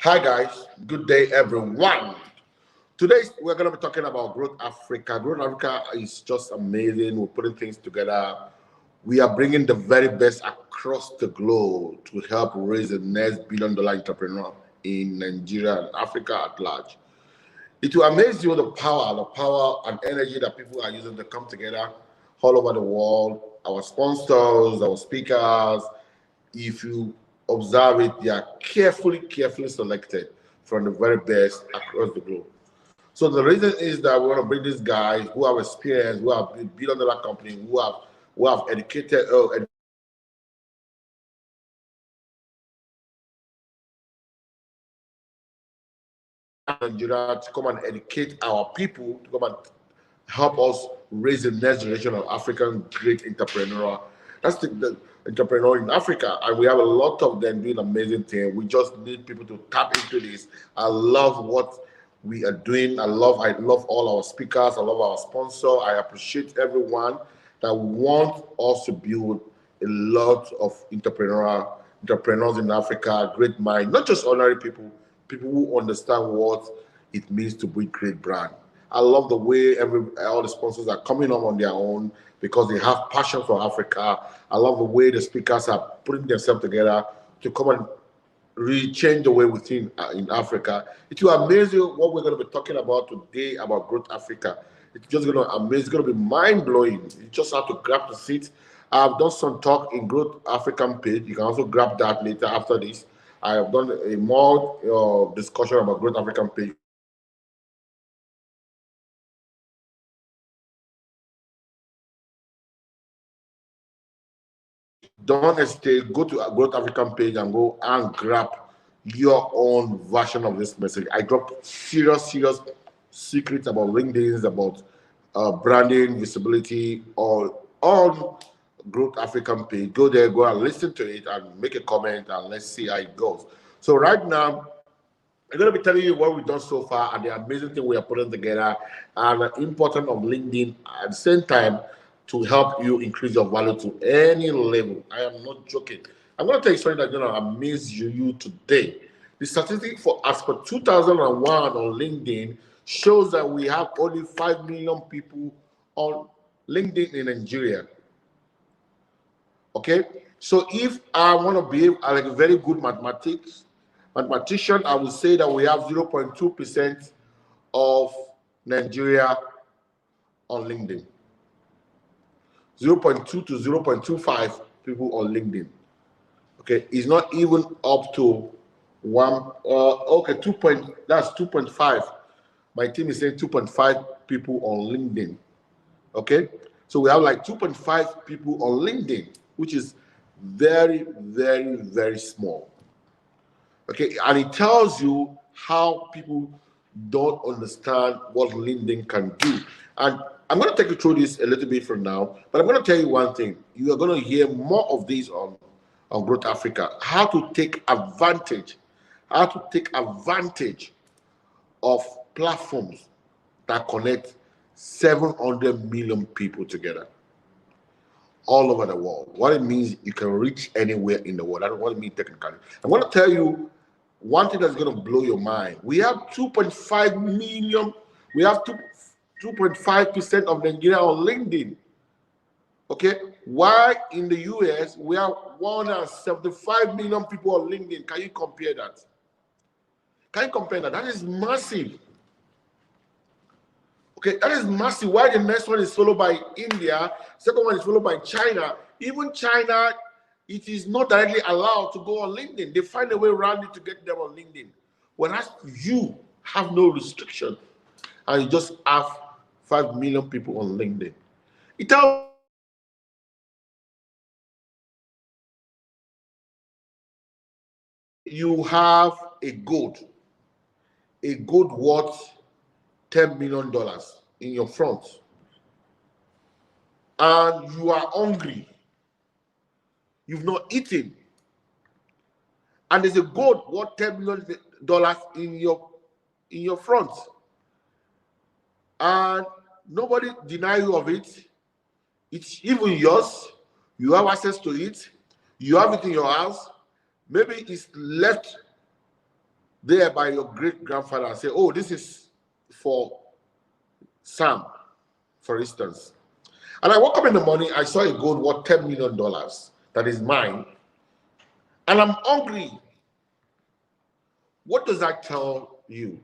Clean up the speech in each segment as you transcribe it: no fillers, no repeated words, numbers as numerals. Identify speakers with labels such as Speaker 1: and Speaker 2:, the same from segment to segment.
Speaker 1: Hi guys, good day everyone. Today we're going to be talking about Growth Africa. Growth Africa is just amazing. We're putting things together. We are bringing the very best across the globe to help raise the next billion-dollar entrepreneur in Nigeria and Africa at large. It will amaze you the power and energy that people are using to come together all over the world. Our sponsors, our speakers, if you observe it, they are carefully selected from the very best across the globe. So the reason is that we want to bring these guys who have experience, who have been billion-dollar company, who have educated Nigeria to come and educate our people, to come and help us raise the next generation of African great entrepreneur. That's the entrepreneur in Africa, and we have a lot of them doing amazing things. We just need people to tap into this. I love what we are doing. I love all our speakers. I love our sponsor. I appreciate everyone that want us to build a lot of entrepreneurs in Africa, great mind, not just ordinary people who understand what it means to build great brand. I love the way all the sponsors are coming up on their own because they have passion for Africa. I love the way the speakers are putting themselves together to come and really change the way we think in Africa. It will amaze you what we're going to be talking about today about Growth Africa. It's just going to amaze. It's going to be mind blowing. You just have to grab the seat. I've done some talk in Growth African page. You can also grab that later after this. I have done a more discussion about Growth African page. Don't hesitate. Go to a Growth African page and go and grab your own version of this message. I dropped serious secrets about LinkedIn, about branding, visibility, or on Growth African page. Go there, go and listen to it, and make a comment, and let's see how it goes. So right now, I'm going to be telling you what we've done so far and the amazing thing we are putting together and the importance of LinkedIn at the same time to help you increase your value to any level. I am not joking. I'm going to tell you something that's going to amaze you today. The statistic for as per 2001 on LinkedIn shows that we have only 5 million people on LinkedIn in Nigeria. Okay, so if I want to be like a very good mathematician, I would say that we have 0.2% of Nigeria on LinkedIn. 0.2 to 0.25 people on LinkedIn. Okay, it's not even up to one. Okay, that's 2.5. My team is saying 2.5 people on LinkedIn. Okay, so we have like 2.5 people on LinkedIn, which is very small. Okay, and it tells you how people don't understand what LinkedIn can do. And I'm going to take you through this a little bit from now, but I'm going to tell you one thing. You are going to hear more of this on Growth Africa. How to take advantage of platforms that connect 700 million people together all over the world. What it means, you can reach anywhere in the world. That's what it means technically. I'm going to tell you one thing that's going to blow your mind. We have 2.5 million, we have 2.5% of Nigeria on LinkedIn. Okay? Why in the US, we have 175 million people on LinkedIn. Can you compare that? Can you compare that? That is massive. Okay, that is massive. Why the next one is followed by India, second one is followed by China. Even China, it is not directly allowed to go on LinkedIn. They find a way around it to get them on LinkedIn. Whereas you have no restriction and you just have 5 million people on LinkedIn. It tells you have a gold worth $10 million in your front, and you are hungry, you've not eaten, and there's a gold worth $10 million in your front, and nobody deny you of it. It's even yours. You have access to it. You have it in your house. Maybe it's left there by your great grandfather and say, oh, this is for Sam, for instance. And I woke up in the morning, I saw a gold worth $10 million that is mine, and I'm hungry. What does that tell you?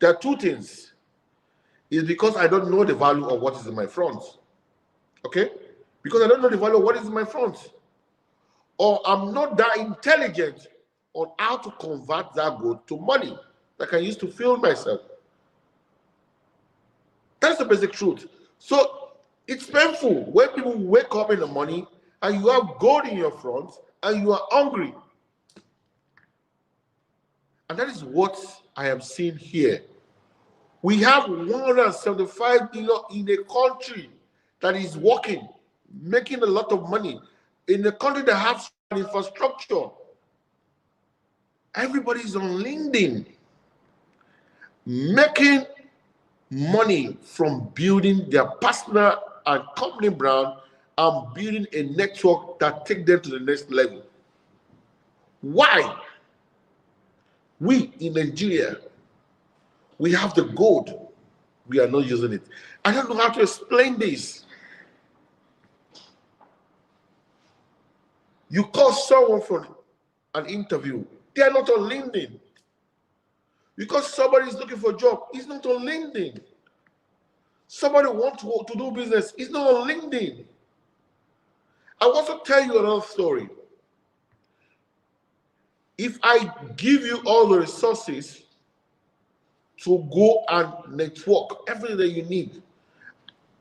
Speaker 1: There are two things. It's because I don't know the value of what is in my front. Okay? Because I don't know the value of what is in my front. Or I'm not that intelligent on how to convert that gold to money that I can use to fuel myself. That's the basic truth. So it's painful when people wake up in the morning and you have gold in your front and you are hungry. And that is what I am seeing here. We have 175 million in a country that is working, making a lot of money. In a country that has infrastructure, everybody is on LinkedIn, making money from building their personal and company brand and building a network that take them to the next level. Why? We in Nigeria, we have the gold. We are not using it. I don't know how to explain this. You call someone for an interview, they are not on LinkedIn. Because somebody is looking for a job, he's not on LinkedIn. Somebody wants to do business, he's not on LinkedIn. I want to tell you another story. If I give you all the resources to go and network, everything that you need,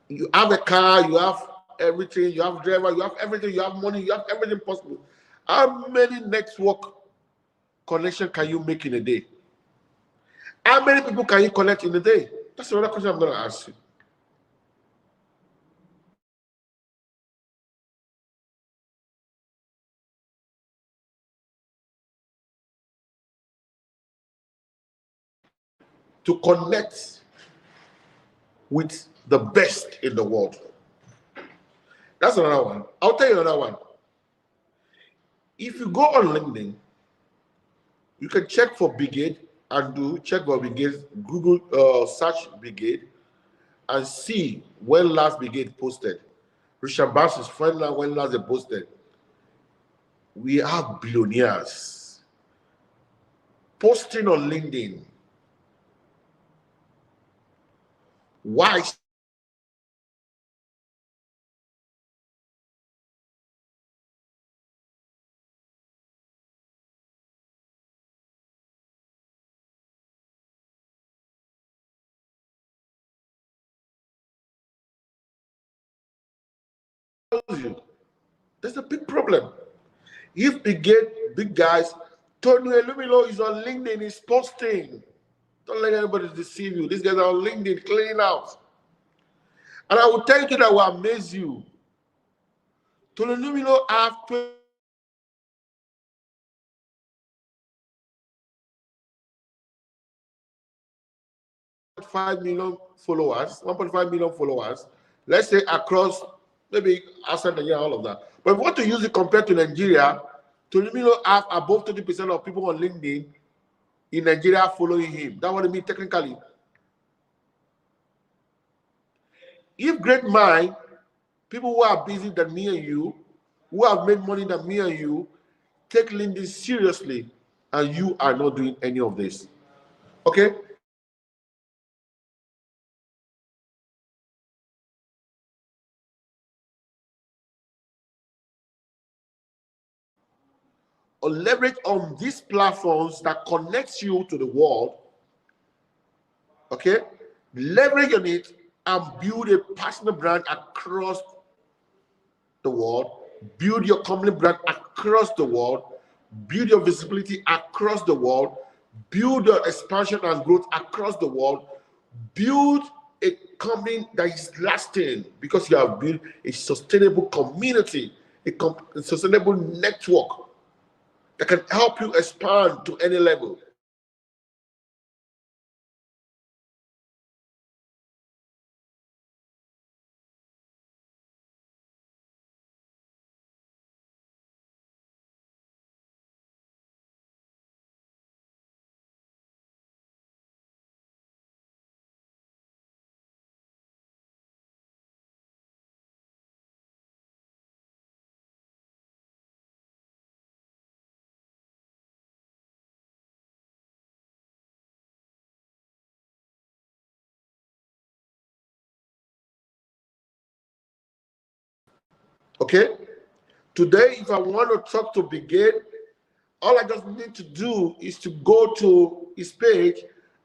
Speaker 1: you have a car, you have everything, you have driver, you have everything, you have money, you have everything possible. How many network connection can you make in a day? How many people can you connect in a day? That's another question I'm going to ask you. To connect with the best in the world. That's another one. I'll tell you another one. If you go on LinkedIn, you can check for Brigade and check for Brigade, Google search Brigade and see when last Brigade posted. Richard Bass's friend when last they posted. We have billionaires posting on LinkedIn. Why? 1,000. That's a big problem. If we get big guys, Tony Elumilo is on LinkedIn, he's posting. Don't let anybody deceive you. These guys are on LinkedIn cleaning out. And I will tell you that will amaze you. Tony Elumilo have 1.5 million followers, 1.5 million followers, let's say across, maybe outside the year, all of that. But if you want to use it compared to Nigeria, Tolumilo have above 30% of people on LinkedIn in Nigeria following him. That's what I mean technically. If great mind, people who are busy than me and you, who have made money than me and you, take LinkedIn seriously, and you are not doing any of this. Okay? Or leverage on these platforms that connects you to the world. Okay? Leverage on it and build a personal brand across the world. Build your company brand across the world. Build your visibility across the world. Build your expansion and growth across the world. Build a company that is lasting because you have built a sustainable community, a sustainable network that can help you expand to any level. Okay? Today, if I want to talk to Brigade, all I just need to do is to go to his page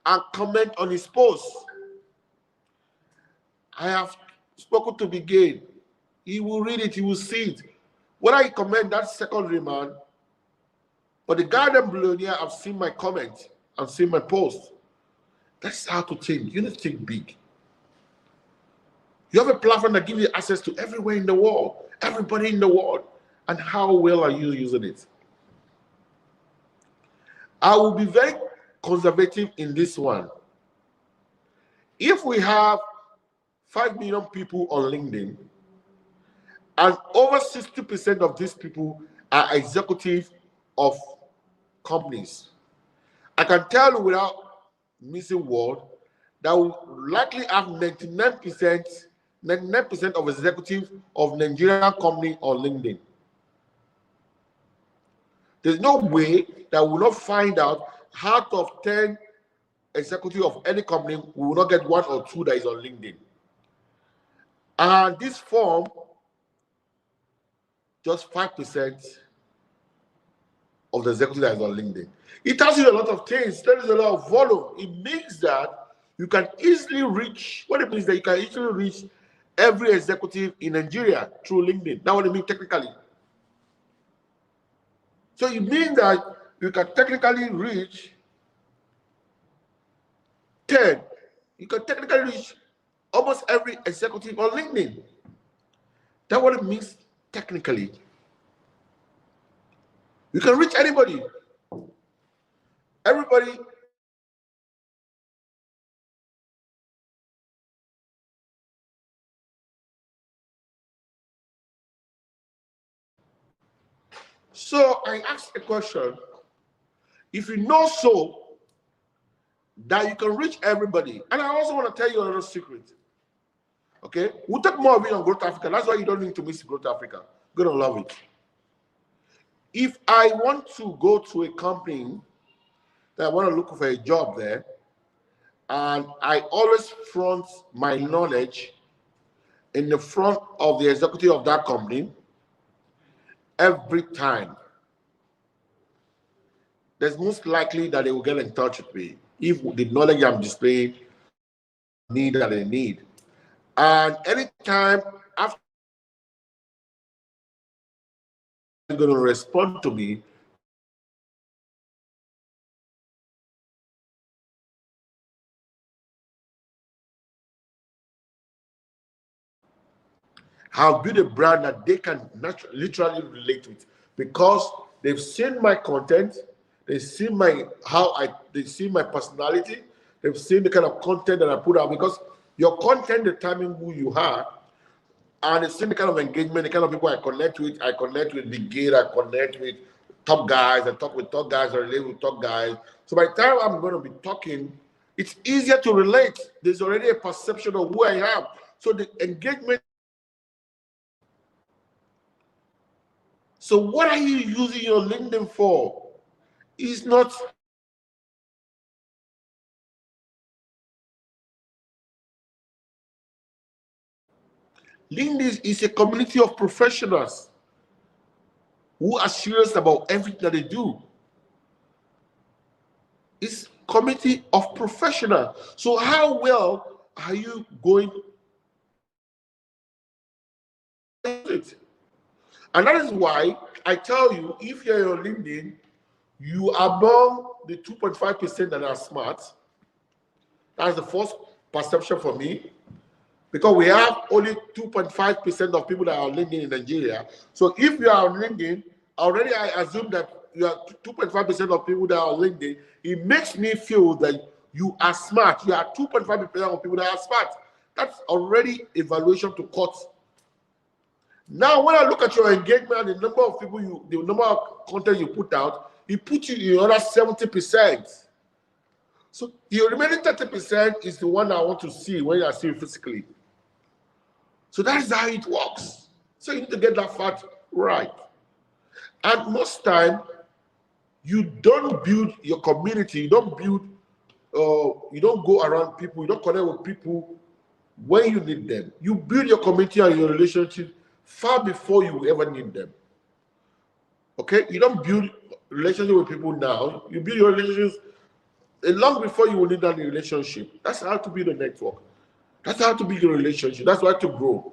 Speaker 1: and comment on his post. I have spoken to Brigade. He will read it, he will see it. Whether he comment, that's secondary, man. But the Garden Billionaire, I've seen my comment, I've seen my post. That's how to think. You need to think big. You have a platform that gives you access to everywhere in the world, everybody in the world. And how well are you using it? I will be very conservative in this one. If we have 5 million people on LinkedIn, and over 60% of these people are executives of companies, I can tell you without missing word that we likely have 99% of executives of Nigerian company on LinkedIn. There's no way that we will not find out out of 10 executives of any company, we will not get 1 or 2 that is on LinkedIn. And this form, just 5% of the executive that is on LinkedIn. It tells you a lot of things. There is a lot of volume. It means that you can easily reach, what it means that you can easily reach every executive in Nigeria through LinkedIn. That's what it means technically. So it means that you can technically reach 10. You can technically reach almost every executive on LinkedIn. That's what it means technically. You can reach anybody. Everybody. So I asked a question. If you know so, that you can reach everybody. And I also want to tell you another secret. Okay? We'll talk more of it on Growth Africa. That's why you don't need to miss Growth Africa. You're going to love it. If I want to go to a company that I want to look for a job there, and I always front my knowledge in the front of the executive of that company every time, there's most likely that they will get in touch with me if the knowledge I'm displaying need that they need. And anytime after they're going to respond to me, I'll build a brand that they can literally relate with because they've seen my content, they've seen they see my personality, they've seen the kind of content that I put out because your content determines who you are, and they've seen the kind of engagement, the kind of people I connect with. I connect with Brigade, I connect with top guys, I talk with top guys, I relate with top guys. So by the time I'm going to be talking, it's easier to relate. There's already a perception of who I am. So the engagement. So what are you using your LinkedIn for? It's not. LinkedIn is a community of professionals who are serious about everything that they do. It's a community of professionals. So how well are you going to it? And that is why I tell you, if you're on LinkedIn, you are among the 2.5% that are smart. That's the first perception for me. Because we have only 2.5% of people that are on LinkedIn in Nigeria. So if you are on LinkedIn, already I assume that you are 2.5% of people that are on LinkedIn. It makes me feel that you are smart. You are 2.5% of people that are smart. That's already evaluation to cut. Now, when I look at your engagement, the number of people the number of content you put out, it puts you in another 70%. So the remaining 30% is the one I want to see when I see you physically. So that's how it works. So you need to get that fact right. And most time, you don't build your community, you don't go around people, you don't connect with people when you need them. You build your community and your relationship far before you ever need them. Okay, you don't build relationship with people now. You build your relationships long before you will need that relationship. That's how to build a network. That's how to build a relationship. That's how to grow.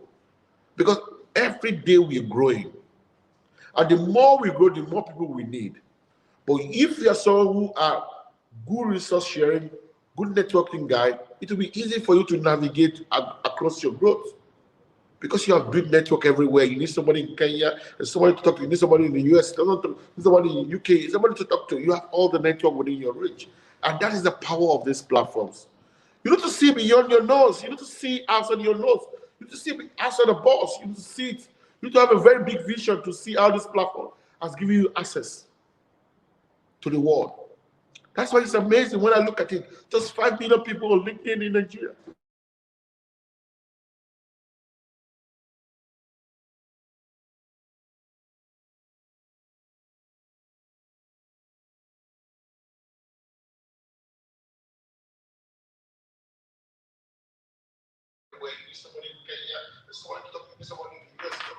Speaker 1: Because every day we're growing. And the more we grow, the more people we need. But if you're someone who are good resource sharing, good networking guy, it will be easy for you to navigate across your growth. Because you have built network everywhere. You need somebody in Kenya, and somebody to talk to. You need somebody in the US, somebody in the UK, somebody to talk to. You have all the network within your reach. And that is the power of these platforms. You need to see beyond your nose. You need to see outside your nose. You need to see outside the box. You need to see it. You need to have a very big vision to see how this platform has given you access to the world. That's why it's amazing when I look at it. Just 5 million people on LinkedIn in Nigeria. Somebody in Kenya, somebody in the US.